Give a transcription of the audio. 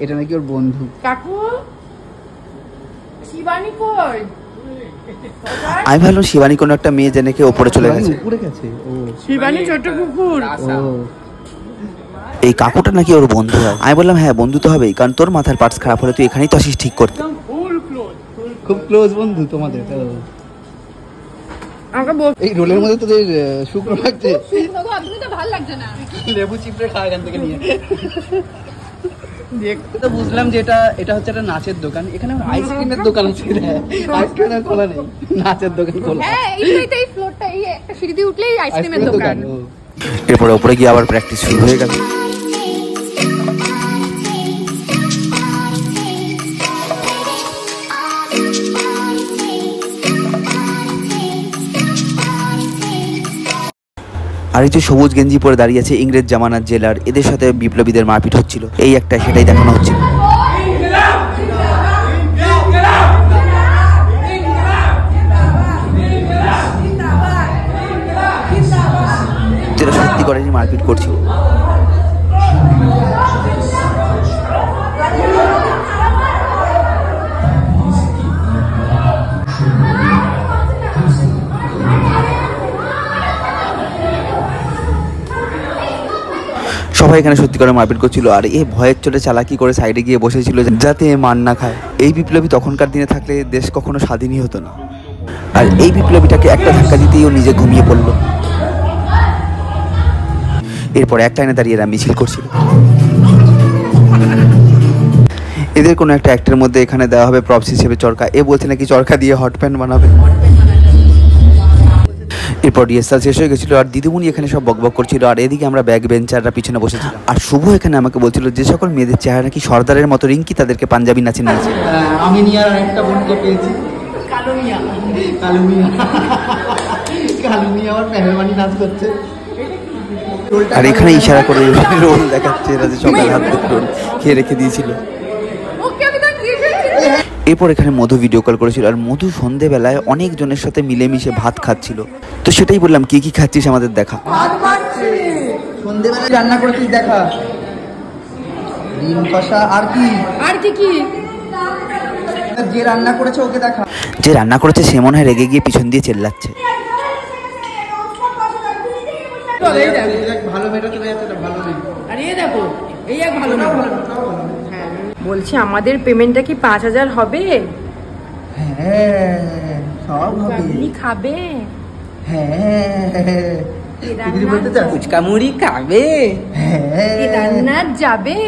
এটা নাকি ওর বন্ধু। কাকু শিবানী কই? আমি ভাবলাম শিবানী কোনো একটা মেয়ে জেনে ওপরে চলে গেছে। উপরে গেছে ও। শিবানী ছোট কুকুর। ও এই কাকুটা নাকি ওর বন্ধু হয়। আমি বললাম হ্যাঁ বন্ধু তো হবেই, কারণ তোর মাথার পার্টস খারাপ হলে তুই এখানেই তো আসিস ঠিক করতে। খুব ক্লোজ বন্ধু তোমাদের। এই রোলের মধ্যে তোদের শুকনো লাগছে। তুমি তো ভালো লাগছে না। লেবু চিপড়ে খা এখান থেকে নিয়ে। দেখতে তো বুঝলাম যে এটা হচ্ছে একটা নাচের দোকান। এখানে আইসক্রিমের দোকান আছে। আইসক্রিমের খোলা নেই, নাচের দোকান খোলা। হ্যাঁ এই ফ্লোরটা এই একটা সিঁড়ি দিয়ে উঠলেই আইসক্রিমের দোকান। এরপরে উপরে গিয়ে আবার প্র্যাকটিস শুরু হয়ে গেল। আর এই যে সবুজ গেঞ্জি পরে দাঁড়িয়ে আছে ইংরেজ জামানার জেলার, এদের সাথে বিপ্লবীদের মারপিট হচ্ছিল, এই একটা সেটাই দেখানো হচ্ছিল। যেটা সত্যি করেনি মারপিট করছিল। সবাই এখানে সত্যি করে মারপিট করছিল, আর এই ভয়ের চোটে চালাকি করে সাইডে গিয়ে বসেছিল যাতে মার না খায়। এই বিপ্লবী তখনকার দিনে থাকলে দেশ কখনো স্বাধীনই হতো না। আর এই বিপ্লবীটাকে একটা ধাক্কা দিতেই ও নিজে ঘুমিয়ে পড়ল। এরপর এক লাইনে দাঁড়িয়ে এরা মিছিল করছিল। এদের কোনো একটা অ্যাক্টের মধ্যে এখানে দেওয়া হবে প্রপস হিসেবে চরকা। এ বলছে নাকি চরকা দিয়ে হট প্যান্ট বানাবে। এরপর রিহার্সাল শেষ হয়ে গেছিল, আর দিদিমণি এখানে সব বকবক করছিল, আর এদিকে আমরা ব্যাক বেঞ্চাররা পিছনে বসেছিলাম। আর শুভ এখানে আমাকে বলছিল যে সকল মেয়েদের চেহারা নাকি সর্দারের মতো রিঙ্কি, তাদেরকে পাঞ্জাবি নাচে নাচে। আমি নিয়ার একটা বোনকে পেয়েছি, কালু মিয়া আমার মেহরবানি নাচ করছে। আর এখানে ইশারা করে রোল দেখাচ্ছে, এরা যে সকালে হাত রোল খেয়ে রেখে দিয়েছিল। এরপর এখানে মধু ভিডিও কল করেছিল, আর মধু সন্ধেবেলায় অনেক জনের সাথে মিলেমিশে ভাত খাচ্ছিল। তো সেটাই বললাম কি কি খাচ্ছিস আমাদের দেখা। সন্ধেবেলায় রান্না করেছিস দেখা, ডিম কষা। আর কি যে রান্না করেছে ওকে দেখা। যে রান্না করেছে সে মনে হয় রেগে গিয়ে পিছন দিয়ে চেল্লাচ্ছে। ভালো মেয়েটা চলে যাচ্ছে, ভালো নেই। আর এই দেখো এই এক ভালো না। বলছি আমাদের পেমেন্টটা কি 5000 হবে? হ্যাঁ সব হবে। আপনি খাবে? হ্যাঁ ফুচকা মুড়ি খাবে? হ্যাঁ রান্না যাবে?